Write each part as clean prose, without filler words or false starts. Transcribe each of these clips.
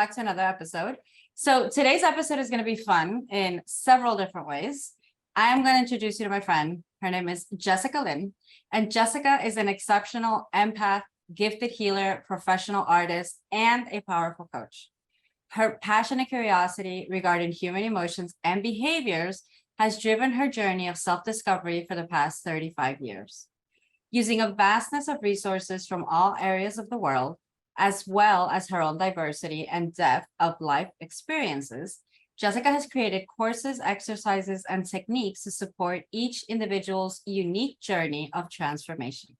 back to another episode. So today's episode is going to be fun in several different ways. I am going to introduce you to my friend. Her name is Jessica Lynn, and Jessica is an exceptional empath, gifted healer, professional artist, and a powerful coach. Her passion and curiosity regarding human emotions and behaviors has driven her journey of self-discovery for the past 35 years. Using a vastness of resources from all areas of the world, as well as her own diversity and depth of life experiences, Jessica has created courses, exercises, and techniques to support each individual's unique journey of transformation.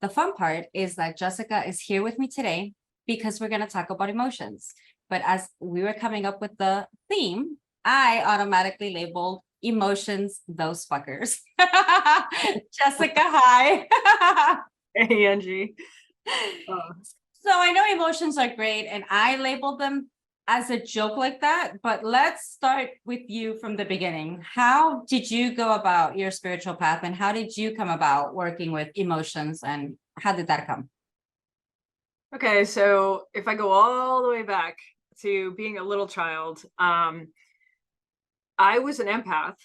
The fun part is that Jessica is here with me today because we're going to talk about emotions. But as we were coming up with the theme, I automatically labeled emotions those fuckers. Jessica, hi. Hey, Angie. So I know emotions are great, and I labeled them as a joke like that, but let's start with you from the beginning. How did you go about your spiritual path, and how did you come about working with emotions, and how did that come? Okay, so if I go all the way back to being a little child, I was an empath,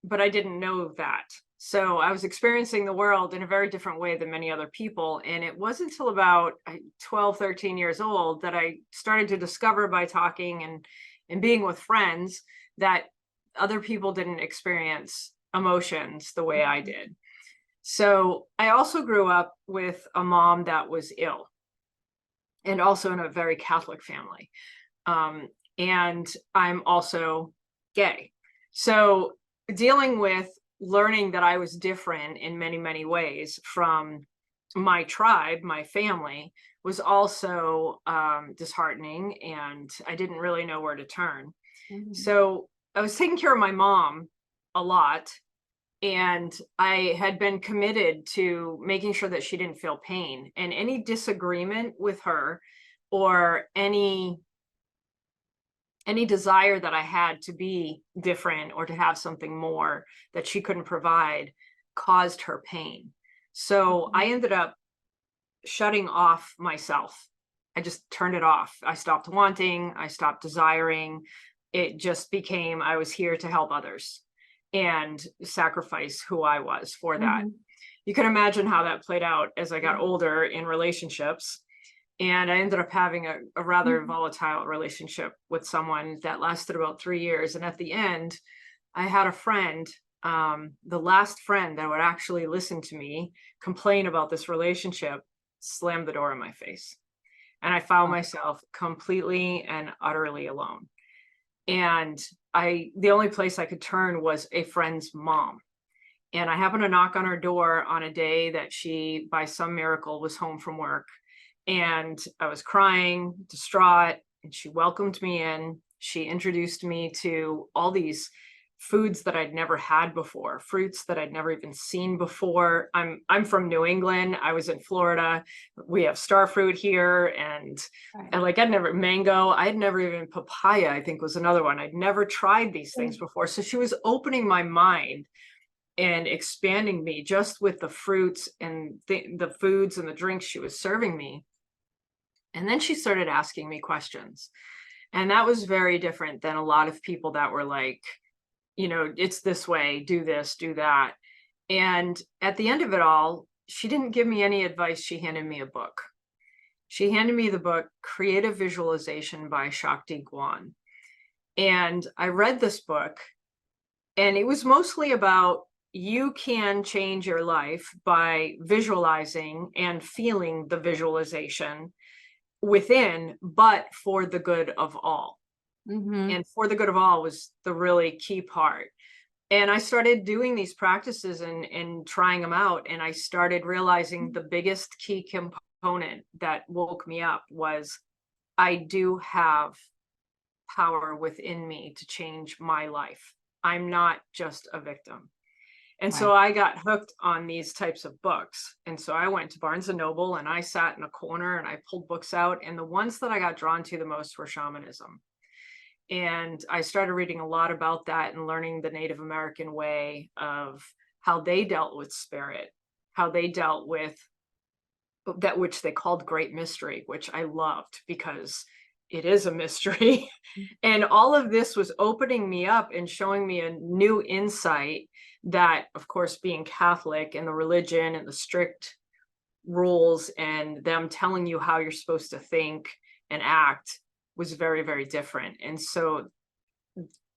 but I didn't know that. So I was experiencing the world in a very different way than many other people. And it wasn't until about 12, 13 years old that I started to discover by talking and being with friends that other people didn't experience emotions the way I did. So I also grew up with a mom that was ill, and also in a very Catholic family. And I'm also gay. So dealing with learning that I was different in many, many ways from my tribe, my family, was also disheartening, and I didn't really know where to turn. Mm-hmm. So I was taking care of my mom a lot, and I had been committed to making sure that she didn't feel pain, and any disagreement with her or any desire that I had to be different or to have something more that she couldn't provide caused her pain. So I ended up shutting off myself. I just turned it off. I stopped wanting, I stopped desiring. It just became, I was here to help others and sacrifice who I was for that. Mm-hmm. You can imagine how that played out as I got older in relationships. And I ended up having a rather volatile relationship with someone that lasted about 3 years. And at the end, I had a friend, the last friend that would actually listen to me complain about this relationship, slammed the door in my face. And I found myself completely and utterly alone. And the only place I could turn was a friend's mom. And I happened to knock on her door on a day that she, by some miracle, was home from work. And I was crying, distraught, and she welcomed me in. She introduced me to all these foods that I'd never had before, fruits that I'd never even seen before. I'm from New England. I was in Florida. We have star fruit here, and like I'd never mango. I'd never even papaya, I think was another one. I'd never tried these things before. So she was opening my mind and expanding me just with the fruits and the foods and the drinks she was serving me. And then she started asking me questions. And that was very different than a lot of people that were like, you know, it's this way, do this, do that. And at the end of it all, she didn't give me any advice. She handed me a book. She handed me the book, Creative Visualization by Shakti Gwan. And I read this book, and it was mostly about you can change your life by visualizing and feeling the visualization within, but for the good of all. Mm-hmm. And for the good of all was the really key part. And I started doing these practices and trying them out. And I started realizing the biggest key component that woke me up was I do have power within me to change my life. I'm not just a victim. And so I got hooked on these types of books. And so I went to Barnes and Noble, and I sat in a corner and I pulled books out. And the ones that I got drawn to the most were shamanism. And I started reading a lot about that and learning the Native American way of how they dealt with spirit, how they dealt with that, which they called great mystery, which I loved because it is a mystery. And all of this was opening me up and showing me a new insight that, of course, being Catholic and the religion and the strict rules and them telling you how you're supposed to think and act was very, very different. And so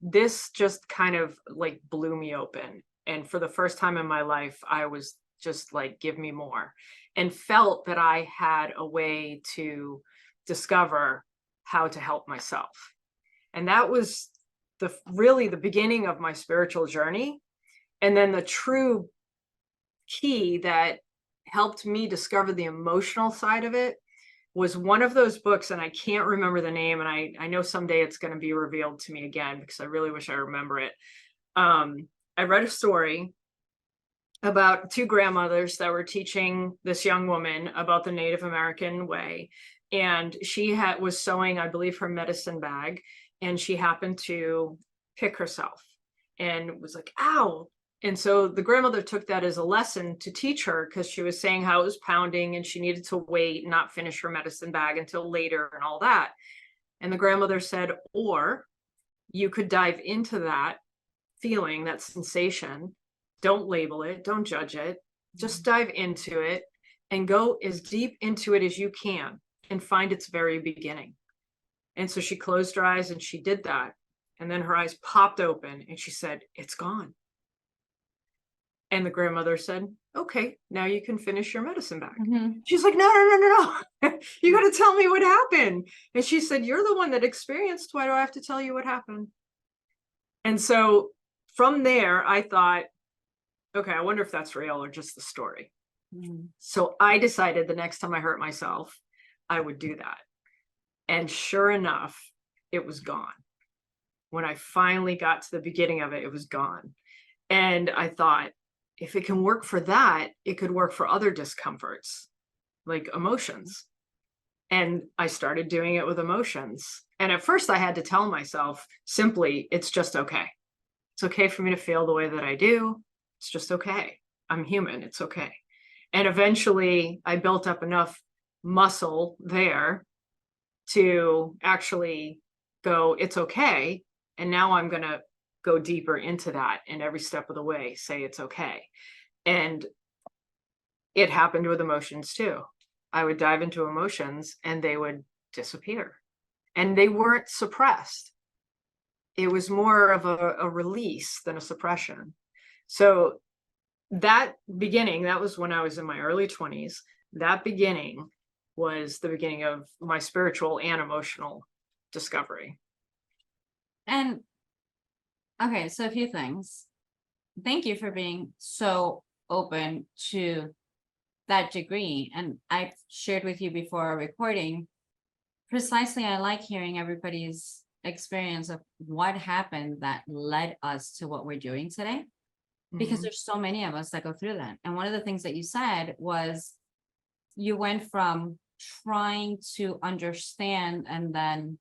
this just kind of like blew me open. And for the first time in my life, I was just like, give me more, and felt that I had a way to discover how to help myself. And that was really the beginning of my spiritual journey. And then the true key that helped me discover the emotional side of it was one of those books, and I can't remember the name, and I know someday it's going to be revealed to me again because I really wish I remember it. I read a story about two grandmothers that were teaching this young woman about the Native American way, and she was sewing, I believe, her medicine bag, and she happened to pick herself and was like, ow. And so the grandmother took that as a lesson to teach her, because she was saying how it was pounding and she needed to wait and not finish her medicine bag until later and all that. And the grandmother said, or you could dive into that feeling, that sensation. Don't label it, don't judge it, just dive into it and go as deep into it as you can and find its very beginning. And so she closed her eyes and she did that. And then her eyes popped open and she said, it's gone. And the grandmother said, okay, now you can finish your medicine bag. She's like, no. You got to tell me what happened. And she said, you're the one that experienced. Why do I have to tell you what happened? And so from there, I thought, okay, I wonder if that's real or just the story. So I decided the next time I hurt myself, I would do that. And sure enough, it was gone. When I finally got to the beginning of it, it was gone. And I thought, if it can work for that, it could work for other discomforts, like emotions. And I started doing it with emotions. And at first I had to tell myself simply, it's just okay. It's okay for me to feel the way that I do. It's just okay. I'm human. It's okay. And eventually I built up enough muscle there to actually go, it's okay. And now I'm going to go deeper into that, and every step of the way say it's okay. And it happened with emotions too. I would dive into emotions and they would disappear, and they weren't suppressed. It was more of a release than a suppression. So that beginning, that was when I was in my early 20s. That beginning was the beginning of my spiritual and emotional discovery. And okay, so a few things. Thank you for being so open to that degree. And I've shared with you before our recording, precisely, I like hearing everybody's experience of what happened that led us to what we're doing today, because there's so many of us that go through that. And one of the things that you said was you went from trying to understand and then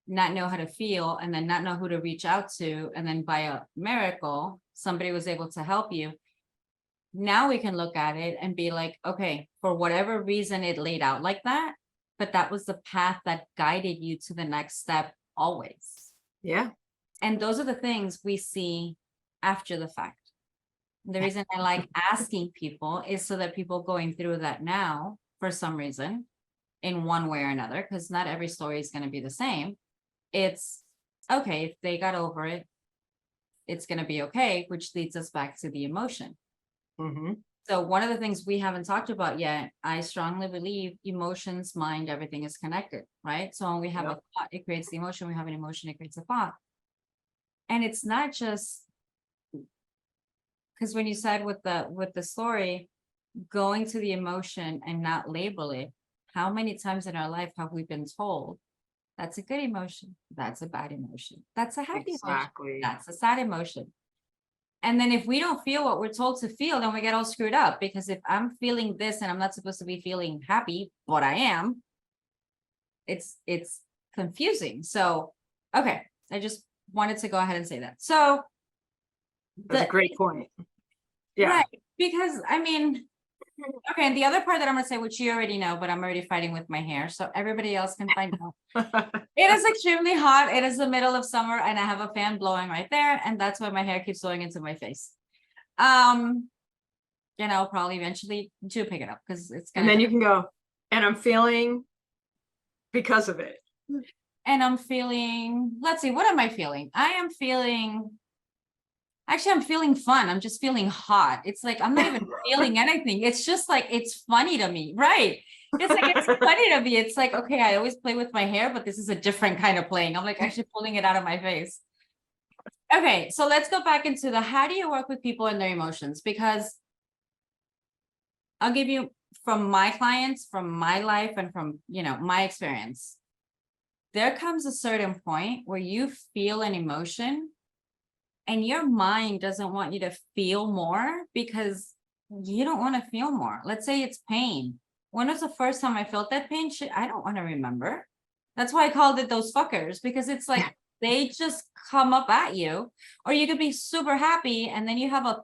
not know how to feel and then not know who to reach out to, and then by a miracle somebody was able to help you. Now we can look at it and be like, okay, for whatever reason it laid out like that, but that was the path that guided you to the next step always. Yeah. And those are the things we see after the fact. The reason I like asking people is so that people going through that now, for some reason, in one way or another, because not every story is going to be the same. It's okay, if they got over it, it's going to be okay, which leads us back to the emotion. So one of the things we haven't talked about yet, I strongly believe emotions, mind, everything is connected, right? So when we have a thought, it creates the emotion. We have an emotion, it creates a thought. And it's not just because when you said with the story, going to the emotion and not label it, how many times in our life have we been told that's a good emotion, that's a bad emotion, that's a happy emotion, that's a sad emotion? And then if we don't feel what we're told to feel, then we get all screwed up, because if I'm feeling this and I'm not supposed to be feeling happy, but I am, it's confusing. So okay, I just wanted to go ahead and say that. So that's a great point. Yeah. Right. Because I mean, Okay, and the other part that I'm gonna say, which you already know, but I'm already fighting with my hair, so everybody else can find out. It is extremely hot. It is the middle of summer, and I have a fan blowing right there, and that's why my hair keeps blowing into my face. And I'll probably eventually do pick it up because it's And gonna. then you can go, and I'm feeling because of it. And I'm feeling. Let's see, what am I feeling? I am feeling. Actually, I'm feeling fun. I'm just feeling hot. It's like I'm not even feeling anything. It's just like it's funny to me, right? It's like it's funny to me. It's like, okay, I always play with my hair, but this is a different kind of playing. I'm like actually pulling it out of my face. Okay, so let's go back into the how do you work with people and their emotions? Because I'll give you from my clients, from my life, and from my experience. There comes a certain point where you feel an emotion and your mind doesn't want you to feel more because you don't want to feel more. Let's say it's pain. When was the first time I felt that pain? Shit, I don't want to remember. That's why I called it those fuckers, because it's like they just come up at you, or you could be super happy and then you have a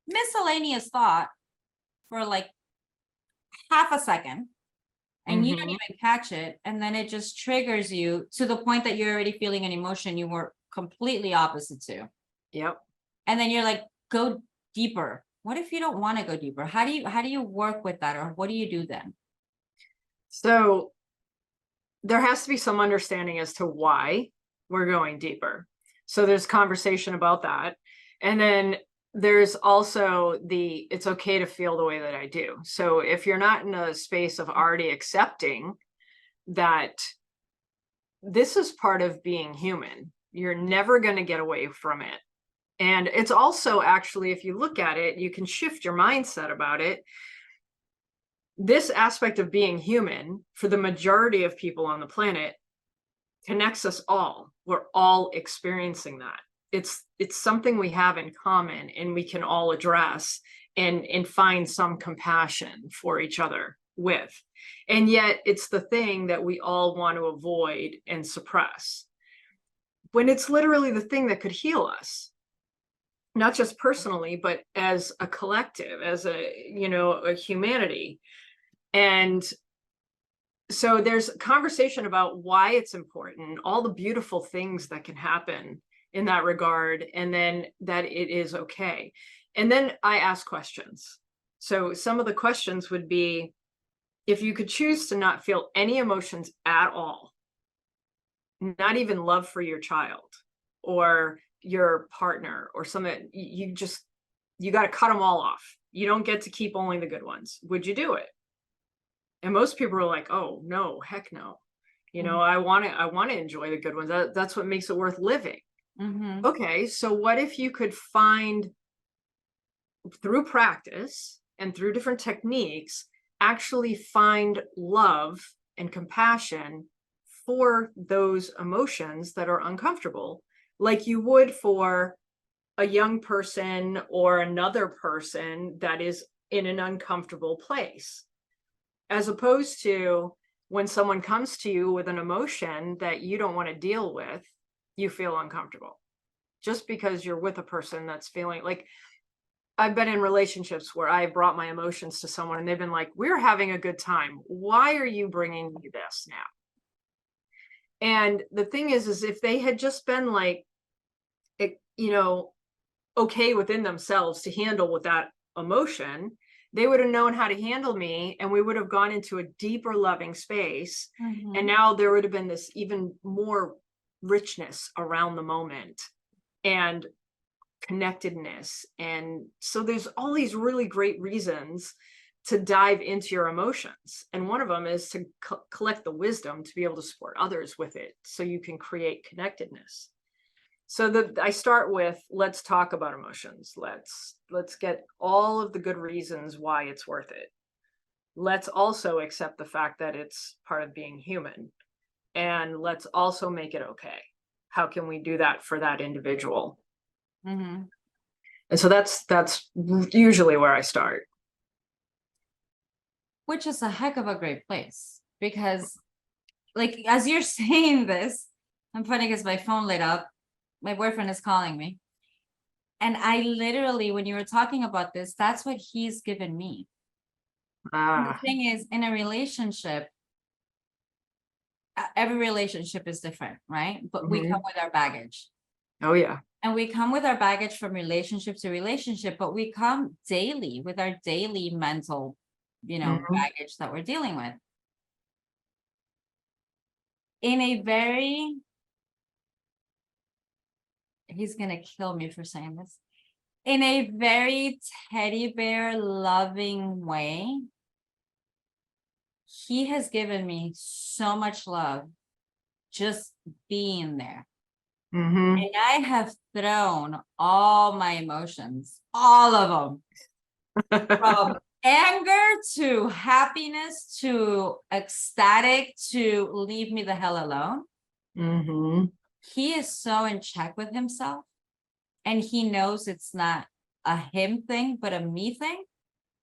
miscellaneous thought for like half a second and you don't even catch it. And then it just triggers you to the point that you're already feeling an emotion you were completely opposite to. Yep. And then you're like, go deeper. What if you don't want to go deeper? How do you work with that, or what do you do then? So there has to be some understanding as to why we're going deeper. So there's conversation about that. And then there's also it's okay to feel the way that I do. So if you're not in a space of already accepting that this is part of being human, you're never going to get away from it. And it's also actually, if you look at it, you can shift your mindset about it. This aspect of being human, for the majority of people on the planet, connects us all. We're all experiencing that. It's something we have in common, and we can all address and find some compassion for each other with. And yet it's the thing that we all want to avoid and suppress, when it's literally the thing that could heal us, not just personally, but as a collective, as a humanity. And so there's conversation about why it's important, all the beautiful things that can happen in that regard, and then that it is okay. And then I ask questions. So some of the questions would be, if you could choose to not feel any emotions at all, not even love for your child or your partner or something, you got to cut them all off. You don't get to keep only the good ones. Would you do it? And most people are like, oh no, heck no. I want to enjoy the good ones. That's what makes it worth living. Okay, so what if you could find, through practice and through different techniques, actually find love and compassion for those emotions that are uncomfortable, like you would for a young person or another person that is in an uncomfortable place, as opposed to when someone comes to you with an emotion that you don't want to deal with, you feel uncomfortable just because you're with a person that's feeling like. I've been in relationships where I brought my emotions to someone and they've been like, we're having a good time. Why are you bringing me this now? And the thing is if they had just been like, okay within themselves to handle with that emotion, they would have known how to handle me, and we would have gone into a deeper loving space. And now there would have been this even more richness around the moment and connectedness. And so there's all these really great reasons to dive into your emotions. And one of them is to collect the wisdom to be able to support others with it, so you can create connectedness. So I start with, let's talk about emotions. Let's get all of the good reasons why it's worth it. Let's also accept the fact that it's part of being human. And let's also make it okay. How can we do that for that individual? And so that's usually where I start. Which is a heck of a great place, because like, as you're saying this, I'm funny because my phone lit up. My boyfriend is calling me. And I literally, when you were talking about this, that's what he's given me. And the Ah, thing is, in a relationship, every relationship is different, right? But we come mhm. with our baggage. Oh, yeah. And we come with our baggage from relationship to relationship, but we come daily with our daily mental, Mhm. baggage that we're dealing with. In a very, he's gonna kill me for saying this, in a very teddy bear loving way, he has given me so much love just being there. Mhm. And I have thrown all my emotions, all of them, from anger to happiness to ecstatic to leave me the hell alone. Mhm. He is so in check with himself, and he knows it's not a him thing, but a me thing.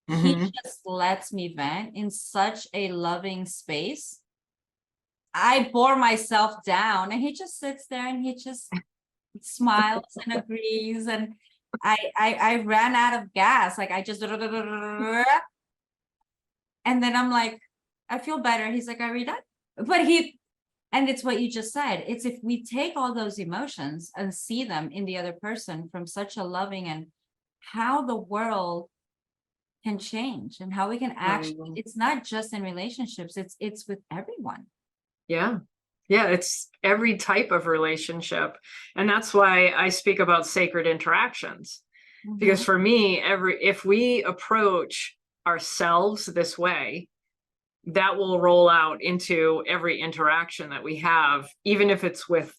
He Mhm. just lets me vent in such a loving space. I bore myself down, and he just sits there and he just smiles and agrees. And I ran out of gas. Like I just, and then I'm like, I feel better. He's like, are we done? But and it's what you just said. It's if we take all those emotions and see them in the other person from such a loving, and how the world can change and how we can actually, Um, it's not just in relationships, it's with everyone. yeah. Yeah, it's every type of relationship. And that's why I speak about sacred interactions. Because Mhm. for me, if we approach ourselves this way, that will roll out into every interaction that we have, even if it's with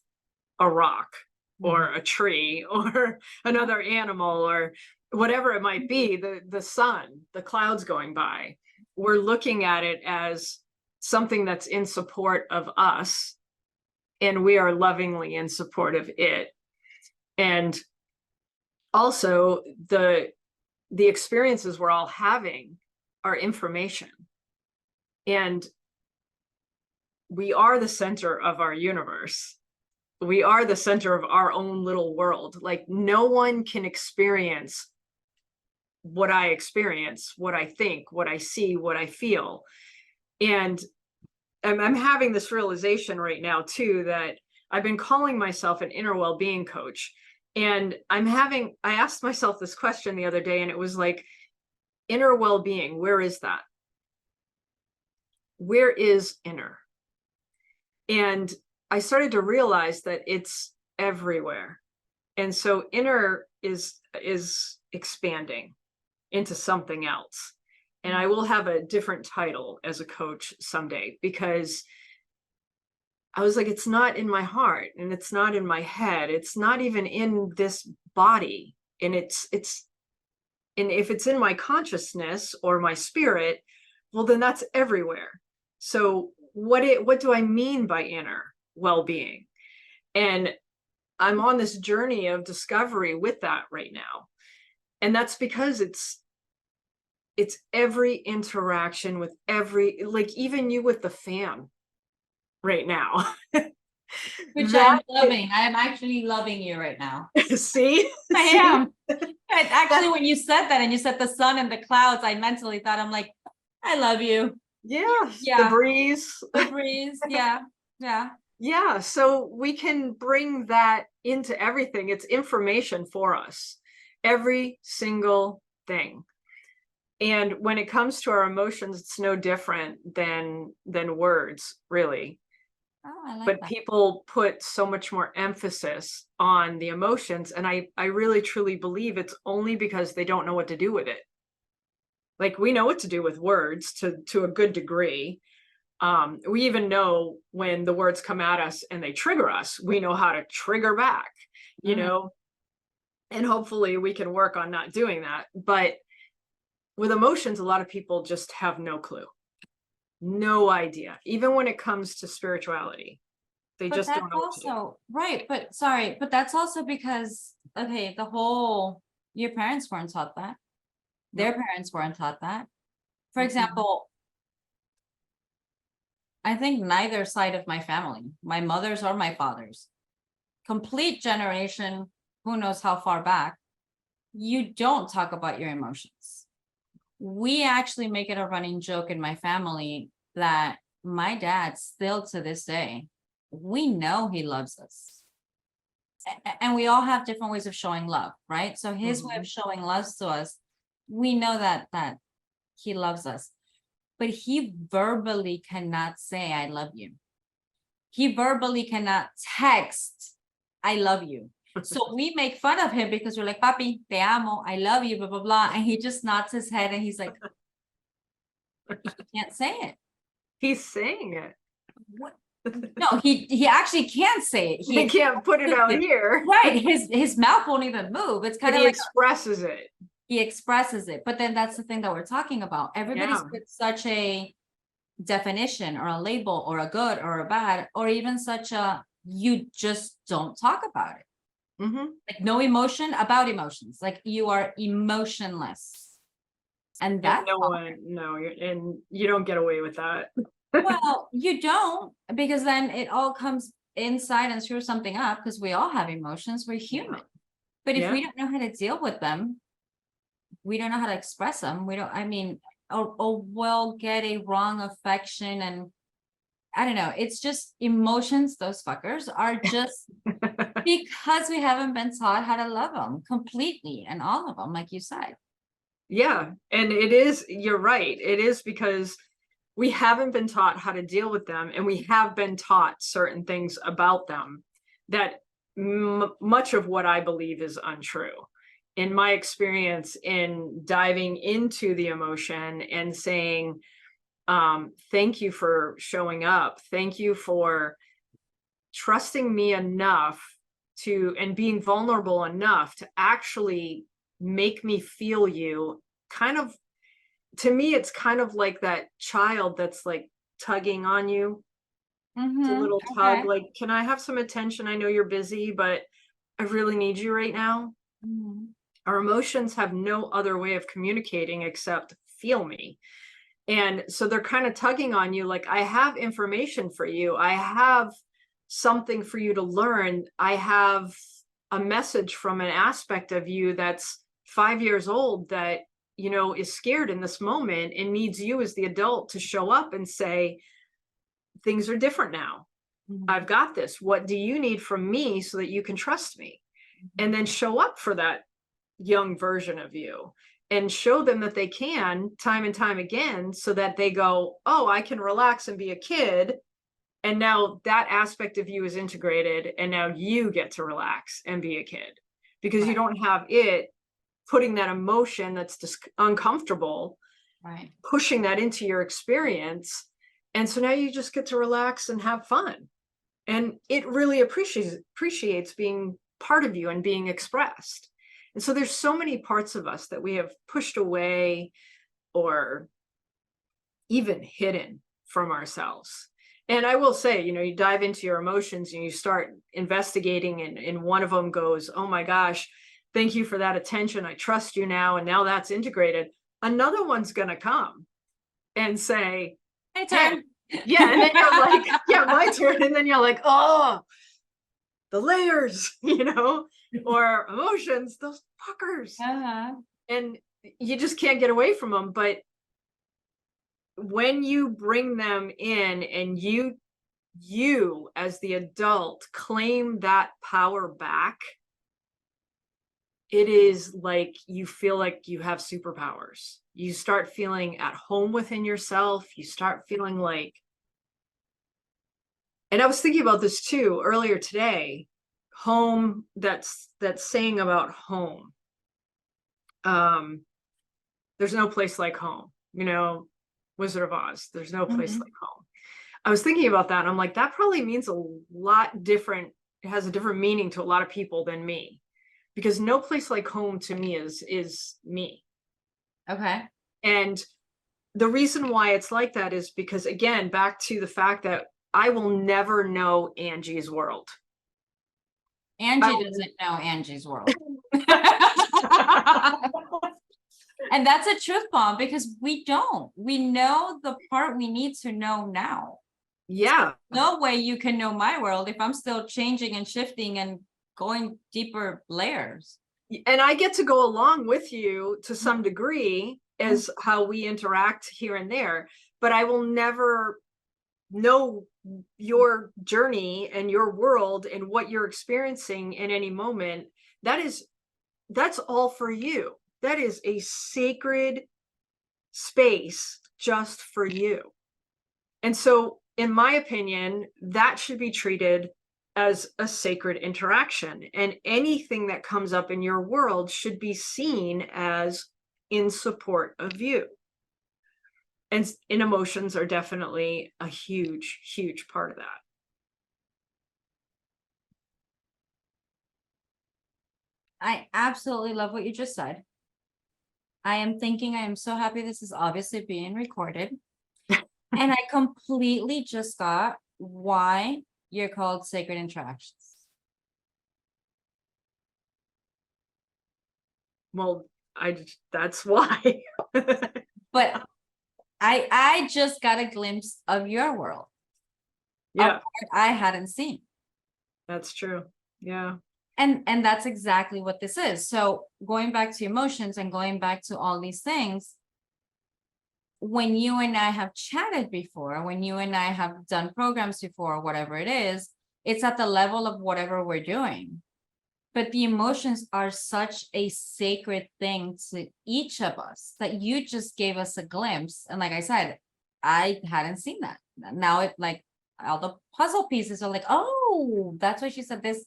a rock Mhm. or a tree or another animal or whatever it might be, the sun, the clouds going by. We're looking at it as something that's in support of us, and we are lovingly in support of it. And also the experiences we're all having are information, and we are the center of our universe. We are the center of our own little world. Like no one can experience what I experience, what I think, what I see, what I feel. And I'm having this realization right now too, that I've been calling myself an inner well-being coach. And I asked myself this question the other day, and it was like, inner well-being, where is that? Where is inner? And I started to realize that it's everywhere. And so inner is expanding into something else. And I will have a different title as a coach someday, because I was like, it's not in my heart and it's not in my head. It's not even in this body. And and if it's in my consciousness or my spirit, well, then that's everywhere. So what do I mean by inner well-being? And I'm on this journey of discovery with that right now. And that's because it's every interaction with every, like even you with the fan right now. Which I'm That loving. I am actually loving you right now. see, I see am. Actually, when you said that and you said the sun and the clouds, I mentally thought, I'm like, I love you. yeah, the Yeah. breeze. The breeze. Yeah. Yeah. Yeah, so we can bring that into everything. It's information for us, every single thing. And when it comes to our emotions, it's no different than words, really. Oh, I like But that. people put so much more emphasis on the emotions, and I really truly believe it's only because they don't know what to do with it. Like we know what to do with words to a good degree. We even know when the words come at us and they trigger us, we know how to trigger back, you Mhm. know, and hopefully we can work on not doing that. But with emotions, a lot of people just have no clue, no idea, even when it comes to spirituality. They But just that's don't know what to do. also right. But sorry, but that's also because, okay, your parents weren't taught that. Their Nope. parents weren't taught that. For Mm-mm. example, I think neither side of my family, my mother's or my father's, complete generation, who knows how far back, you don't talk about your emotions. we actually make it a running joke in my family that my dad still to this day, we know he loves us. And we all have different ways of showing love, right? So his way of showing love to us, we know that he loves us, but he verbally cannot say I love you. He verbally cannot text I love you. So we make fun of him because we're like, papi, te amo, I love you, blah, blah, blah. And he just nods his head and he's like, he can't say it. He's saying it. What? No, he actually can't say it. He can't put it out here. Right. His mouth won't even move. It's kind of he like expresses it. he expresses it. But then that's the thing that we're talking about. Everybody's put such a definition or a label or a good or a bad, or even such a, you just don't talk about it. Like no emotion about emotions. Like you are emotionless. And that's and you don't get away with that. Well, you don't, because then it all comes inside and screws something up, because we all have emotions. We're human. But if we don't know how to deal with them, we don't know how to express them. We don't, I mean, or we'll get a wrong affection, and I don't know. It's just emotions. Those fuckers are just because we haven't been taught how to love them completely, and all of them, like you said. Yeah. And it is, you're right. It is because we haven't been taught how to deal with them, and we have been taught certain things about them that much of what I believe is untrue. In my experience in diving into the emotion and saying, thank you for showing up. Thank you for trusting me enough to, and being vulnerable enough to actually make me feel you. Kind of, to me, it's kind of like that child that's like tugging on you. It's a little tug, like, can I have some attention? I know you're busy, but I really need you right now. Our emotions have no other way of communicating except feel me. And so they're kind of tugging on you, like, I have information for you. I have something for you to learn. I have a message from an aspect of you that's 5 years old that, you know, is scared in this moment and needs you as the adult to show up and say, things are different now. I've got this. What do you need from me so that you can trust me? And then show up for that young version of you and show them that they can time and time again, so that they go, oh, I can relax and be a kid. And now that aspect of you is integrated, and now you get to relax and be a kid, because you don't have it putting that emotion that's just uncomfortable, pushing that into your experience. And so now you just get to relax and have fun. And it really appreciates being part of you and being expressed. And so there's so many parts of us that we have pushed away or even hidden from ourselves. And I will say, you know, you dive into your emotions and you start investigating, and one of them goes, oh my gosh, thank you for that attention. I trust you now. And now that's integrated. Another one's going to come and say, hey, turn. Yeah. And then you're like, yeah, my turn. And then you're like, oh, the layers, you know, or emotions, those fuckers. And you just can't get away from them. But when you bring them in and you as the adult claim that power back, it is like you feel like you have superpowers. You start feeling at home within yourself. You start feeling like, and I was thinking about this too earlier today, home, that's saying about home. There's no place like home, you know, Wizard of Oz, there's no place like home. I was thinking about that, and I'm like, that probably means a lot different. It has a different meaning to a lot of people than me, because no place like home to me is me. Okay. And the reason why it's like that is because, again, back to the fact that I will never know Angie's world. Angie doesn't know Angie's world. And that's a truth bomb, because we don't. We know the part we need to know now. Yeah. So no way you can know my world if I'm still changing and shifting and going deeper layers. And I get to go along with you to some degree, as how we interact here and there, but I will never know your journey and your world and what you're experiencing in any moment. That's all for you. That is a sacred space just for you. And so, in my opinion, that should be treated as a sacred interaction. And anything that comes up in your world should be seen as in support of you. And emotions are definitely a huge, huge part of that. I absolutely love what you just said. I am so happy this is obviously being recorded. And I completely just got why you're called sacred interactions. Well, that's why. But I just got a glimpse of your world. Yeah, I hadn't seen. that's true. Yeah. And that's exactly what this is. So going back to emotions and going back to all these things, when you and I have chatted before, when you and I have done programs before, whatever it is, it's at the level of whatever we're doing. But the emotions are such a sacred thing to each of us that you just gave us a glimpse. And like I said, I hadn't seen that. Now it like all the puzzle pieces are like, oh, that's why she said this,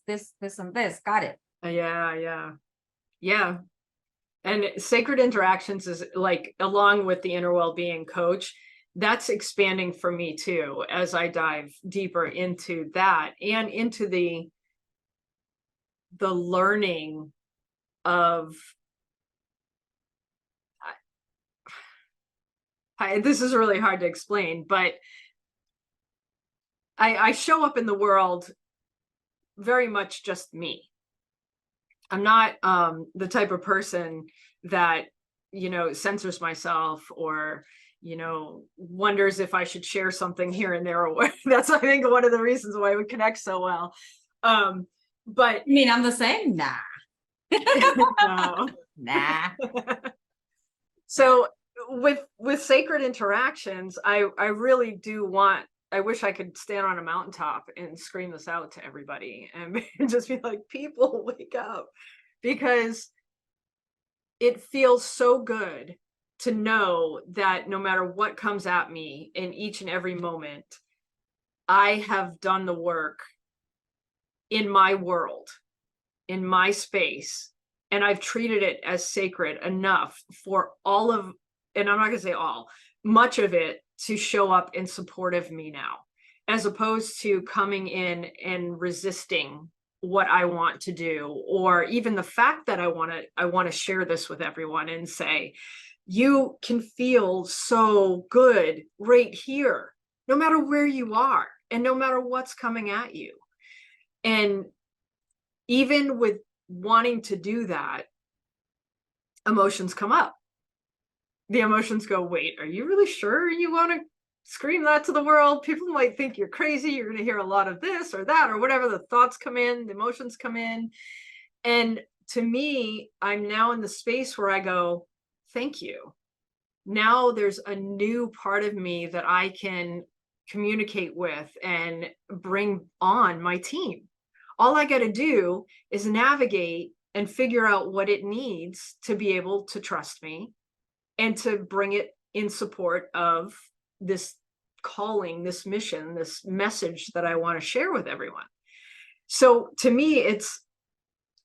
and this. Got it. Yeah. And sacred interactions is like, along with the inner well-being coach, that's expanding for me too, as I dive deeper into that and into the learning of, this is really hard to explain, but I show up in the world very much just me. I'm not the type of person that, censors myself or, wonders if I should share something here and there. Or that's, I think, one of the reasons why we connect so well. But I mean, I'm the same. Nah. no. Nah. So with sacred interactions, I really do want, I wish I could stand on a mountaintop and scream this out to everybody and just be like, people, wake up, because it feels so good to know that no matter what comes at me in each and every moment, I have done the work in my world, in my space, and I've treated it as sacred enough for all of, and I'm not going to say all, much of it to show up in support of me now, as opposed to coming in and resisting what I want to do, or even the fact that I want to share this with everyone and say, you can feel so good right here, no matter where you are and no matter what's coming at you. And even with wanting to do that, emotions come up. The emotions go, wait, are you really sure you want to scream that to the world? People might think you're crazy. You're going to hear a lot of this or that or whatever. The thoughts come in, the emotions come in. And to me, I'm now in the space where I go, thank you. Now there's a new part of me that I can communicate with and bring on my team. All I got to do is navigate and figure out what it needs to be able to trust me and to bring it in support of this calling, this mission, this message that I want to share with everyone. So to me, it's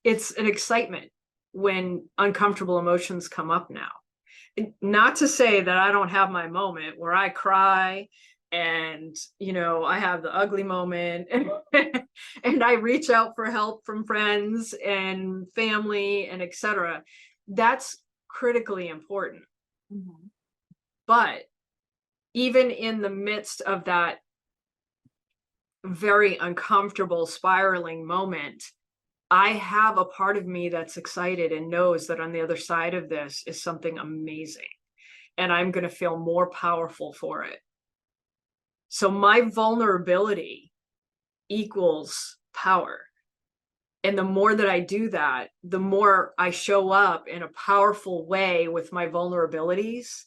an excitement when uncomfortable emotions come up now. Not to say that I don't have my moment where I cry and, I have the ugly moment and I reach out for help from friends and family and etc. That's critically important. Mm-hmm. But even in the midst of that very uncomfortable spiraling moment, I have a part of me that's excited and knows that on the other side of this is something amazing, and I'm going to feel more powerful for it. So my vulnerability equals power. And the more that I do that, the more I show up in a powerful way with my vulnerabilities,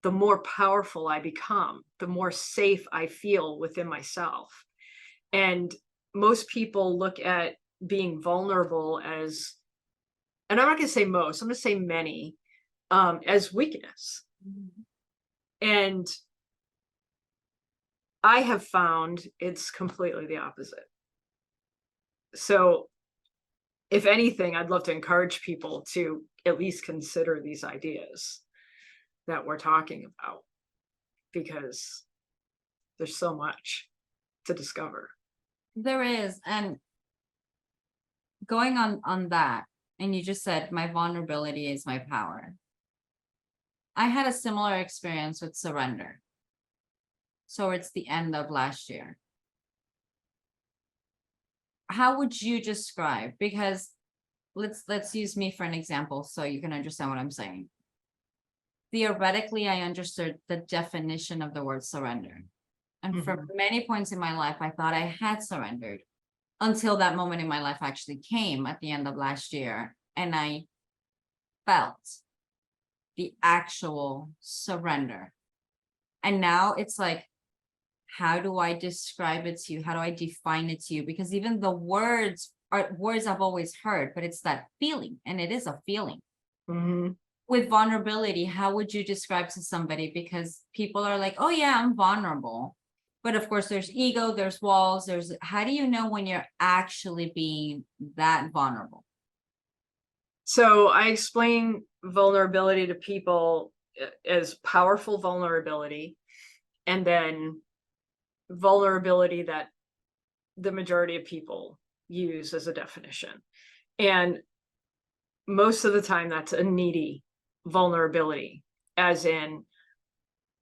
the more powerful I become, the more safe I feel within myself. And most people look at being vulnerable as, and I'm not going to say most, I'm going to say many, as weakness. And I have found it's completely the opposite. So if anything, I'd love to encourage people to at least consider these ideas that we're talking about, because there's so much to discover. There is. And going on that, and you just said my vulnerability is my power. I had a similar experience with surrender. So it's the end of last year. How would you describe, because let's use me for an example so you can understand what I'm saying. Theoretically, I understood the definition of the word surrender. And for many points in my life, I thought I had surrendered until that moment in my life actually came at the end of last year. And I felt the actual surrender. And now it's like, how do I describe it to you? How do I define it to you? Because even the words are words I've always heard, but it's that feeling, and it is a feeling. With vulnerability, how would you describe to somebody? Because people are like, oh yeah, I'm vulnerable. But of course, there's ego, there's walls, how do you know when you're actually being that vulnerable? So I explain vulnerability to people as powerful vulnerability, and then vulnerability that the majority of people use as a definition. And most of the time that's a needy vulnerability, as in,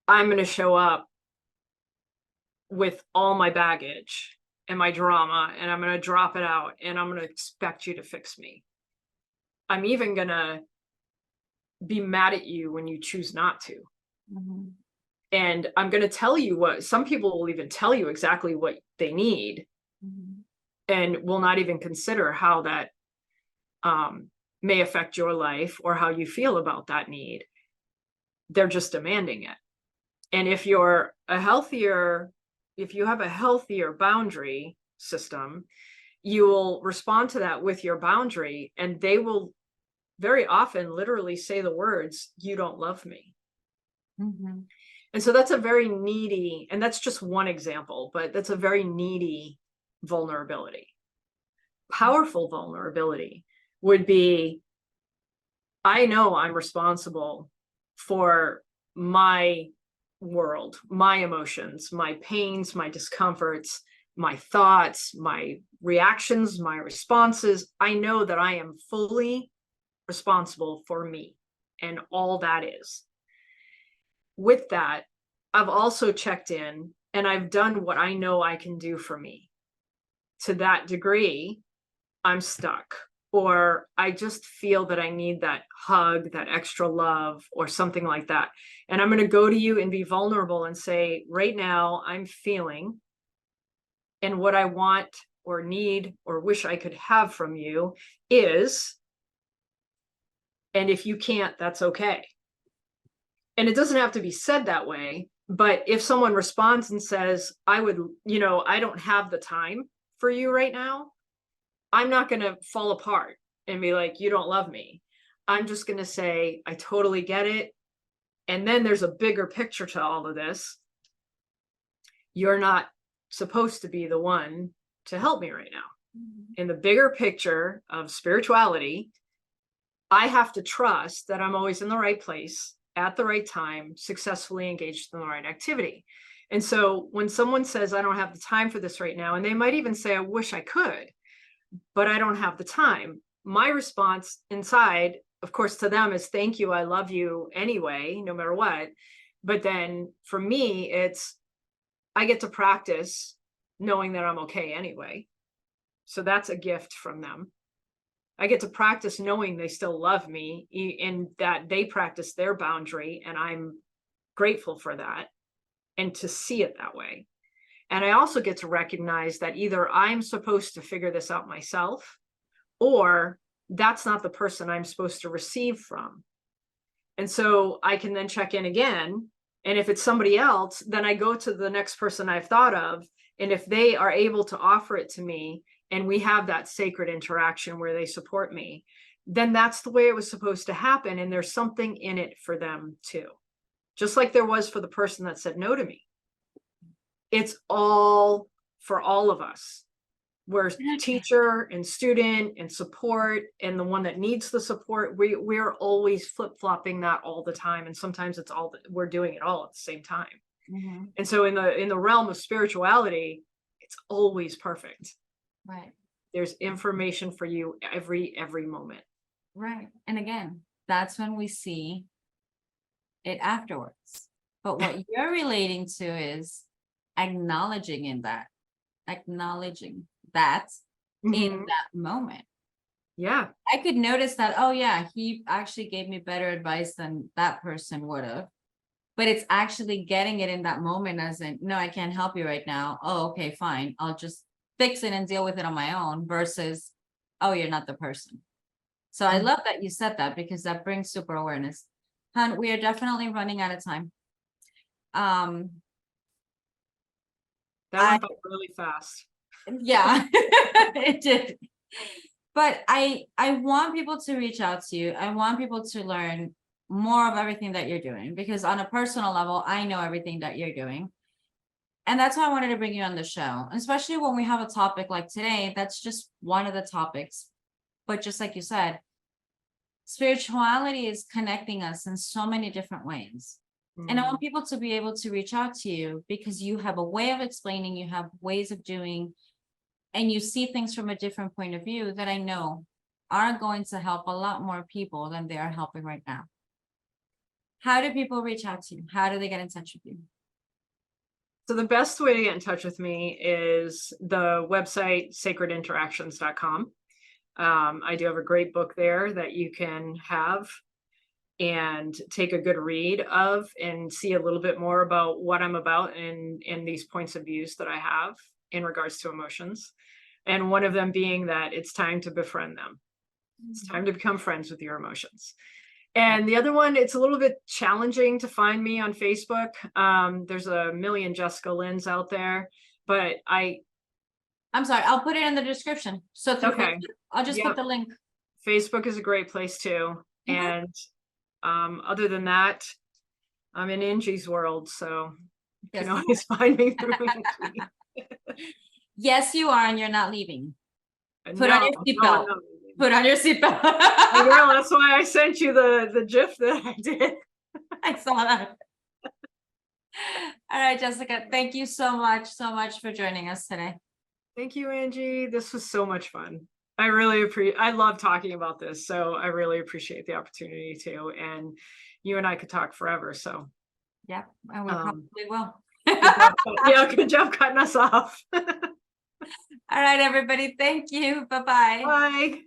I'm going to show up with all my baggage and my drama, and I'm going to drop it out, and I'm going to expect you to fix me. I'm even going to be mad at you when you choose not to. And I'm going to tell you what, some people will even tell you exactly what they need, and will not even consider how that may affect your life or how you feel about that need. They're just demanding it. And if you have a healthier boundary system, you will respond to that with your boundary, and they will very often literally say the words, "You don't love me." And so that's a very needy, and that's just one example, but that's a very needy vulnerability. Powerful vulnerability would be, I know I'm responsible for my world, my emotions, my pains, my discomforts, my thoughts, my reactions, my responses. I know that I am fully responsible for me and all that is. With that, I've also checked in and I've done what I know I can do for me. To that degree, I'm stuck, or I just feel that I need that hug, that extra love, or something like that. And I'm going to go to you and be vulnerable and say, right now I'm feeling, and what I want or need or wish I could have from you is, and if you can't, that's okay. And it doesn't have to be said that way, but if someone responds and says, I don't have the time for you right now, I'm not going to fall apart and be like, you don't love me. I'm just going to say, I totally get it. And then there's a bigger picture to all of this. You're not supposed to be the one to help me right now. In the bigger picture of spirituality, I have to trust that I'm always in the right place at the right time, successfully engaged in the right activity. And so when someone says, I don't have the time for this right now, and they might even say, I wish I could, but I don't have the time. My response inside, of course, to them is, thank you. I love you anyway, no matter what. But then for me, it's, I get to practice knowing that I'm okay anyway. So that's a gift from them. I get to practice knowing they still love me, and that they practice their boundary, and I'm grateful for that, and to see it that way. And I also get to recognize that either I'm supposed to figure this out myself, or that's not the person I'm supposed to receive from. And so I can then check in again. And if it's somebody else, then I go to the next person I've thought of. And if they are able to offer it to me and we have that sacred interaction where they support me, then that's the way it was supposed to happen. And there's something in it for them too. Just like there was for the person that said no to me. It's all for all of us. We're teacher and student and support, and the one that needs the support, we're always flip-flopping that all the time. And sometimes it's all we're doing it all at the same time. Mm-hmm. And so in the realm of spirituality, it's always perfect. Right. There's information for you every moment. Right. And again, that's when we see it afterwards. But what you're relating to is acknowledging that in that moment. Yeah. I could notice that, oh yeah, he actually gave me better advice than that person would have. But it's actually getting it in that moment as in, no, I can't help you right now. Oh, okay, fine. I'll just fix it and deal with it on my own versus, oh, you're not the person. So I love that you said that because that brings super awareness. Hun, we are definitely running out of time. That went by really fast. Yeah, it did. But I want people to reach out to you. I want people to learn more of everything that you're doing, because on a personal level, I know everything that you're doing. And that's why I wanted to bring you on the show, especially when we have a topic like today. That's just one of the topics. But just like you said, spirituality is connecting us in so many different ways. And I want people to be able to reach out to you because you have a way of explaining, you have ways of doing, and you see things from a different point of view that I know are going to help a lot more people than they are helping right now. How do people reach out to you? How do they get in touch with you? So the best way to get in touch with me is the website sacredinteractions.com. I do have a great book there that you can have and take a good read of and see a little bit more about what I'm about and these points of views that I have in regards to emotions. And one of them being that it's time to befriend them. It's time to become friends with your emotions. And the other one, it's a little bit challenging to find me on Facebook. There's a million Jessica Lynns out there, but I'm sorry, I'll put it in the description. So through okay. Facebook, I'll just put the link. Facebook is a great place too. And other than that, I'm in Angie's world, so you can always find me through Angie. Yes, you are, and you're not leaving. Put on your seatbelt. No, put on your seatbelt. Girl, that's why I sent you the GIF that I did. I saw that. All right, Jessica, thank you so much for joining us today. Thank you, Angie. This was so much fun. I really appreciate, I love talking about this. So I really appreciate the opportunity to, and you and I could talk forever. So yeah, and we probably will. Good job cutting us off. All right, everybody. Thank you. Bye-bye. Bye.